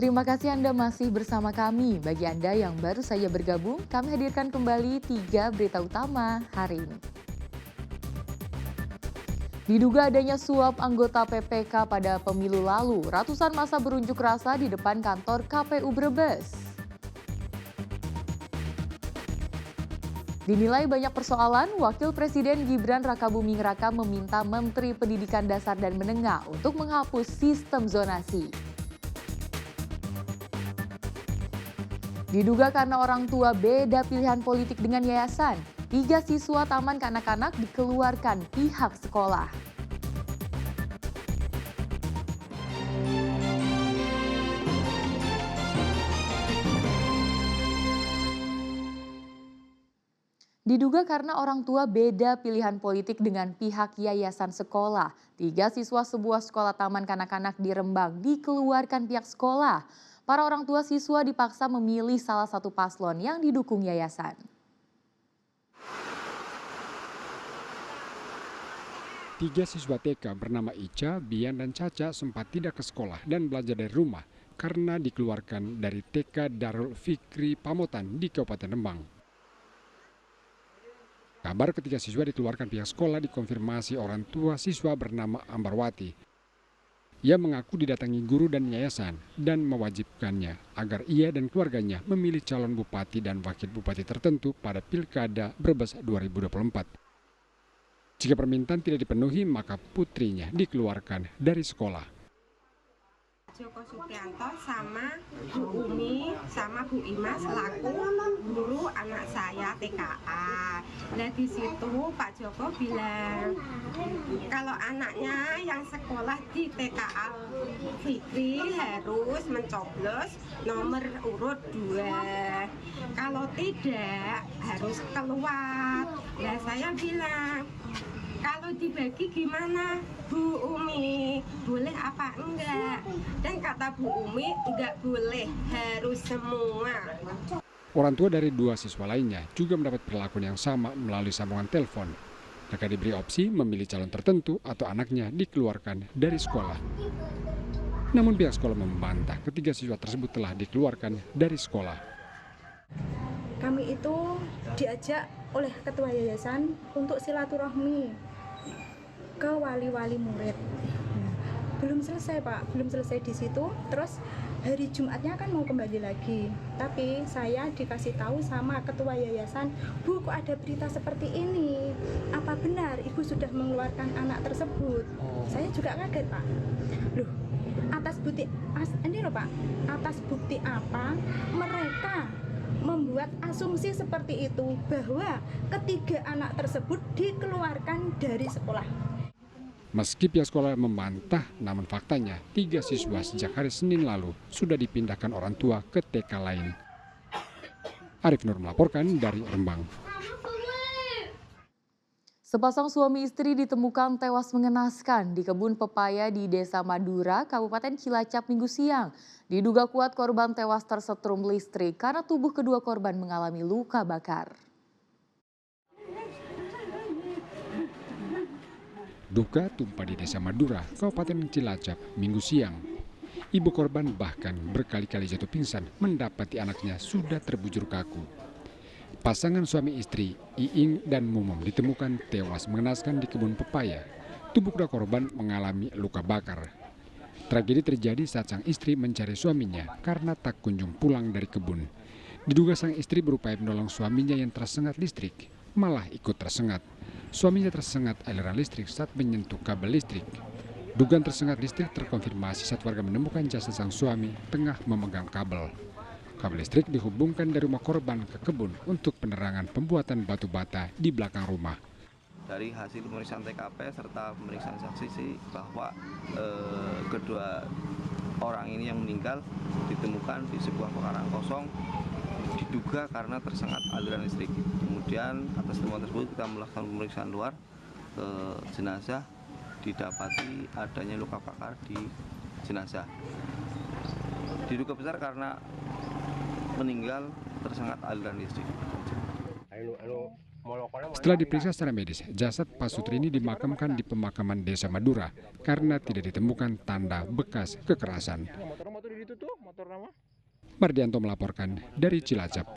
Terima kasih Anda masih bersama kami. Bagi Anda yang baru saja bergabung, kami hadirkan kembali 3 berita utama hari ini. Diduga adanya suap anggota PPK pada pemilu lalu, ratusan massa berunjuk rasa di depan kantor KPU Brebes. Dinilai banyak persoalan, Wakil Presiden Gibran Rakabuming Raka meminta Menteri Pendidikan Dasar dan Menengah untuk menghapus sistem zonasi. Diduga karena orang tua beda pilihan politik dengan yayasan, 3 siswa taman kanak-kanak dikeluarkan pihak sekolah. Diduga karena orang tua beda pilihan politik dengan pihak yayasan sekolah, 3 siswa sebuah sekolah taman kanak-kanak di Rembang dikeluarkan pihak sekolah. Para orang tua siswa dipaksa memilih salah satu paslon yang didukung yayasan. Tiga siswa TK bernama Ica, Bian, dan Caca sempat tidak ke sekolah dan belajar dari rumah karena dikeluarkan dari TK Darul Fikri Pamotan di Kabupaten Rembang. Kabar ketiga siswa dikeluarkan pihak sekolah dikonfirmasi orang tua siswa bernama Ambarwati. Ia mengaku didatangi guru dan yayasan dan mewajibkannya agar ia dan keluarganya memilih calon bupati dan wakil bupati tertentu pada Pilkada Brebes 2024. Jika permintaan tidak dipenuhi, maka putrinya dikeluarkan dari sekolah. Joko Suprianto sama Bu Umi sama Bu Ima selaku guru anak saya TKA. Nah di situ Pak Joko bilang kalau anaknya yang sekolah di TKA Fikri harus mencoblos nomor urut 2. Kalau tidak harus keluar. Nah saya bilang kalau dibagi gimana Bu Umi, boleh apa enggak? Dan kata Bu Umi enggak boleh, harus semua. Orang tua dari 2 siswa lainnya juga mendapat perlakuan yang sama melalui sambungan telepon. Mereka diberi opsi memilih calon tertentu atau anaknya dikeluarkan dari sekolah. Namun pihak sekolah membantah ketiga siswa tersebut telah dikeluarkan dari sekolah. Kami itu diajak oleh ketua yayasan untuk silaturahmi ke wali-wali murid. Belum selesai Pak, belum selesai di situ. Terus hari Jumatnya kan mau kembali lagi. Tapi saya dikasih tahu sama ketua yayasan, Bu kok ada berita seperti ini? Apa benar Ibu sudah mengeluarkan anak tersebut? Saya juga kaget Pak. Loh, atas bukti ini loh Pak, atas bukti apa mereka membuat asumsi seperti itu bahwa ketiga anak tersebut dikeluarkan dari sekolah. Meski pihak sekolah membantah, namun faktanya 3 siswa sejak hari Senin lalu sudah dipindahkan orang tua ke TK lain. Arif Nur melaporkan dari Rembang. Sepasang suami istri ditemukan tewas mengenaskan di kebun pepaya di Desa Madura, Kabupaten Cilacap Minggu siang. Diduga kuat korban tewas tersetrum listrik karena tubuh kedua korban mengalami luka bakar. Duka tumpah di Desa Madura, Kabupaten Cilacap, Minggu siang. Ibu korban bahkan berkali-kali jatuh pingsan mendapati anaknya sudah terbujur kaku. Pasangan suami istri, Iing dan Mumum ditemukan tewas mengenaskan di kebun pepaya. Tubuh kedua korban mengalami luka bakar. Tragedi terjadi saat sang istri mencari suaminya karena tak kunjung pulang dari kebun. Diduga sang istri berupaya menolong suaminya yang tersengat listrik, malah ikut tersengat. Suaminya tersengat aliran listrik saat menyentuh kabel listrik. Dugaan tersengat listrik terkonfirmasi saat warga menemukan jasad sang suami tengah memegang kabel. Kabel listrik dihubungkan dari rumah korban ke kebun untuk penerangan pembuatan batu bata di belakang rumah. Dari hasil pemeriksaan TKP serta pemeriksaan saksi sih bahwa kedua orang ini yang meninggal ditemukan di sebuah pekarangan kosong diduga karena tersengat aliran listrik. Kemudian atas temuan tersebut kita melakukan pemeriksaan luar ke jenazah, didapati adanya luka bakar di jenazah. Diduga besar karena meninggal tersengat aliran listrik. Setelah diperiksa secara medis, jasad Pak Sutri ini dimakamkan di pemakaman Desa Madura karena tidak ditemukan tanda bekas kekerasan. Mardianto melaporkan dari Cilacap.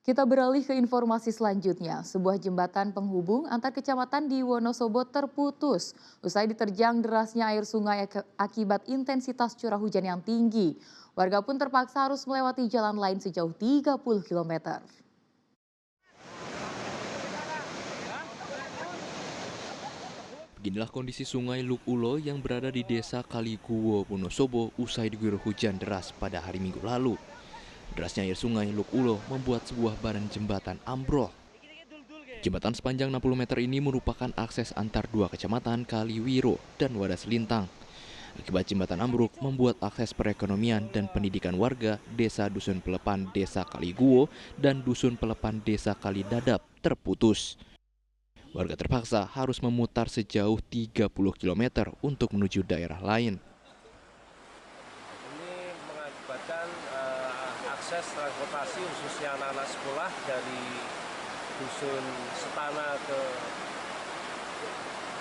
Kita beralih ke informasi selanjutnya. Sebuah jembatan penghubung antar kecamatan di Wonosobo terputus usai diterjang derasnya air sungai akibat intensitas curah hujan yang tinggi. Warga pun terpaksa harus melewati jalan lain sejauh 30 km. Beginilah kondisi sungai Luk Ulo yang berada di desa Kaliguwo, Wonosobo usai diguyur hujan deras pada hari Minggu lalu. Derasnya air sungai Luk Ulo membuat sebuah badan jembatan ambrol. Jembatan sepanjang 60 meter ini merupakan akses antar dua kecamatan Kaliwiro dan Wadas Lintang. Akibat jembatan ambruk membuat akses perekonomian dan pendidikan warga Desa Dusun Pelepan Desa Kaliguwo dan Dusun Pelepan Desa Kalidadap terputus. Warga terpaksa harus memutar sejauh 30 km untuk menuju daerah lain. Ini mengakibatkan akses transportasi khususnya anak-anak sekolah dari Dusun Setana ke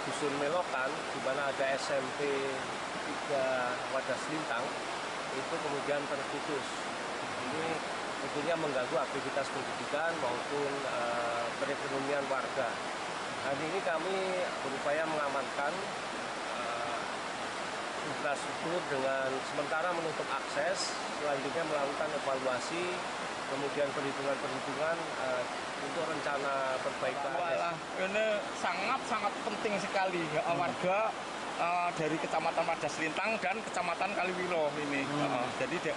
Dusun Melokan, di mana ada SMP 3 Wadas Lintang, itu kemudian terputus. Ini tentunya mengganggu aktivitas pendidikan maupun perekonomian warga. Hari ini kami berupaya mengamankan infrastruktur dengan sementara menutup akses, selanjutnya melakukan evaluasi, kemudian perhitungan untuk rencana perbaikan. Ini sangat penting sekali warga dari Kecamatan Wadas Lintang dan Kecamatan Kaliwiro ini. Jadi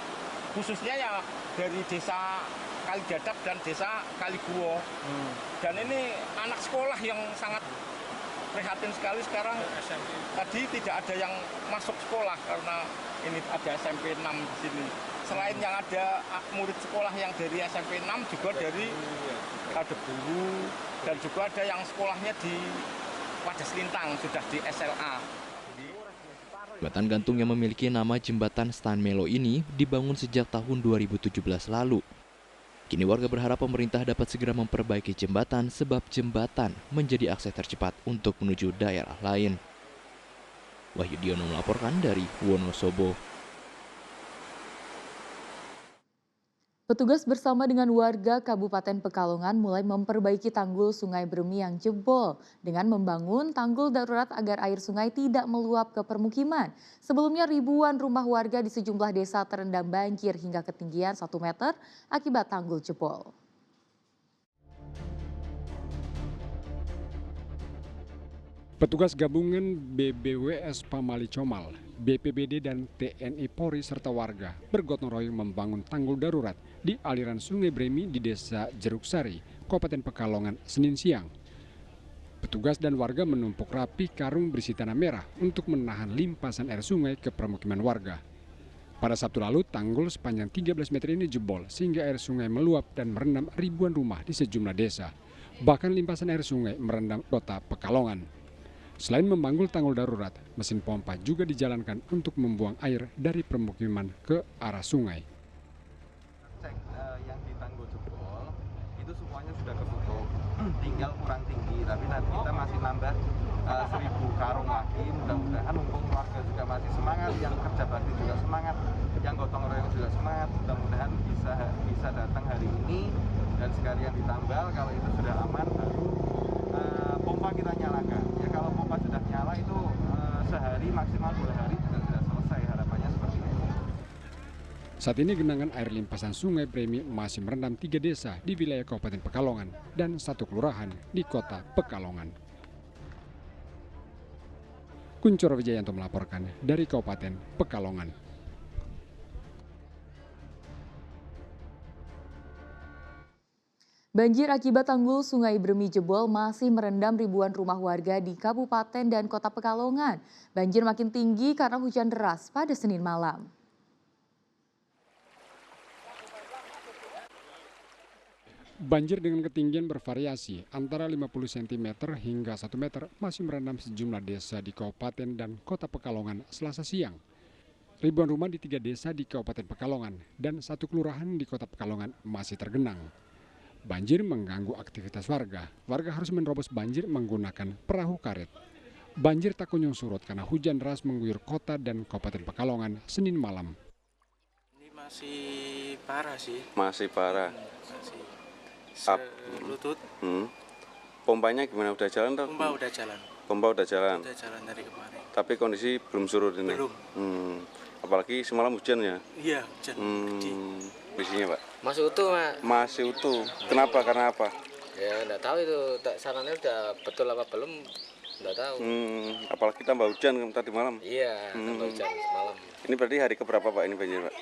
khususnya ya dari Desa Kalidadap dan Desa Kaliguwo. Dan ini anak sekolah yang sangat prihatin sekali sekarang. Tadi tidak ada yang masuk sekolah karena ini ada SMP 6 di sini. Selain yang ada murid sekolah yang dari SMP 6 juga dari ada guru dan juga ada yang sekolahnya di Wadas Lintang sudah di SLA. Jembatan gantung yang memiliki nama Jembatan Stan Melo ini dibangun sejak tahun 2017 lalu. Kini warga berharap pemerintah dapat segera memperbaiki jembatan sebab jembatan menjadi akses tercepat untuk menuju daerah lain. Wahyu Diono melaporkan dari Wonosobo. Petugas bersama dengan warga Kabupaten Pekalongan mulai memperbaiki tanggul Sungai Bermi yang jebol dengan membangun tanggul darurat agar air sungai tidak meluap ke permukiman. Sebelumnya ribuan rumah warga di sejumlah desa terendam banjir hingga ketinggian 1 meter akibat tanggul jebol. Petugas gabungan BBWS Pamali Comal, BPBD dan TNI Polri serta warga bergotong royong membangun tanggul darurat di aliran Sungai Bremi di Desa Jeruksari, Kabupaten Pekalongan, Senin siang. Petugas dan warga menumpuk rapi karung berisi tanah merah untuk menahan limpasan air sungai ke permukiman warga. Pada Sabtu lalu, tanggul sepanjang 13 meter ini jebol sehingga air sungai meluap dan merendam ribuan rumah di sejumlah desa. Bahkan limpasan air sungai merendam kota Pekalongan. Selain membangun tanggul darurat, mesin pompa juga dijalankan untuk membuang air dari permukiman ke arah sungai. Cek yang di tanggul jebol itu semuanya sudah ketutup, tinggal kurang tinggi. Tapi nanti kita masih nambah 1000 karung lagi. Mudah-mudahan mumpung warga juga masih semangat, yang kerja bakti juga semangat, yang gotong royong juga semangat. Mudah-mudahan bisa datang hari ini dan sekalian ditambal. Kalau itu sudah aman, baru pompa kita nyalakan. Ya kalau pompa sudah nyala itu sehari maksimal 2 hari juga sudah selesai, harapannya seperti itu. Saat ini genangan air limpasan Sungai Bremi masih merendam 3 desa di wilayah Kabupaten Pekalongan dan 1 kelurahan di kota Pekalongan. Kuncoro Wijayanto melaporkan dari Kabupaten Pekalongan. Banjir akibat tanggul Sungai Bermi jebol masih merendam ribuan rumah warga di Kabupaten dan Kota Pekalongan. Banjir makin tinggi karena hujan deras pada Senin malam. Banjir dengan ketinggian bervariasi antara 50 cm hingga 1 meter masih merendam sejumlah desa di Kabupaten dan Kota Pekalongan Selasa siang. Ribuan rumah di 3 desa di Kabupaten Pekalongan dan 1 kelurahan di Kota Pekalongan masih tergenang. Banjir mengganggu aktivitas warga. Warga harus menerobos banjir menggunakan perahu karet. Banjir tak kunjung surut karena hujan deras mengguyur kota dan Kabupaten Pekalongan Senin malam. Ini masih parah sih. Masih parah. Masih Ap- selutut. Pompanya gimana, udah jalan toh? Pompa udah jalan. Pompa udah jalan. Udah jalan dari kemarin. Tapi kondisi belum surut ini. Belum. Apalagi semalam hujan ya. Iya, hujan gede. Kondisinya Pak. Masih utuh, Mak. Masih utuh. Kenapa? Karena apa? Ya enggak tahu itu sarannya udah betul apa belum, enggak tahu. Apalagi tambah hujan tadi malam. Iya, tambah hujan semalam. Ini berarti hari keberapa Pak ini banjir Pak?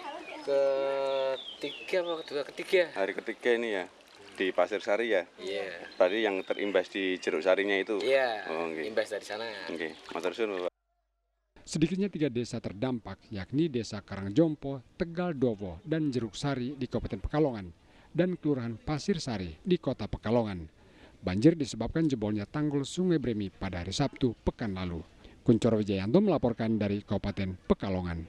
Ketiga apa kedua? Ketiga. Hari ketiga ini ya. Di Pasir Sari ya? Iya. Berarti yang terimbas di Jeruk Sarinya itu? Iya, Oh, okay. imbas dari sana. Oke, matur suwun Pak. Sedikitnya 3 desa terdampak, yakni Desa Karangjompo, Tegal Dowo, dan Jeruk Sari di Kabupaten Pekalongan, dan Kelurahan Pasir Sari di Kota Pekalongan. Banjir disebabkan jebolnya tanggul Sungai Bremi pada hari Sabtu pekan lalu. Kuncoro Wijayanto melaporkan dari Kabupaten Pekalongan.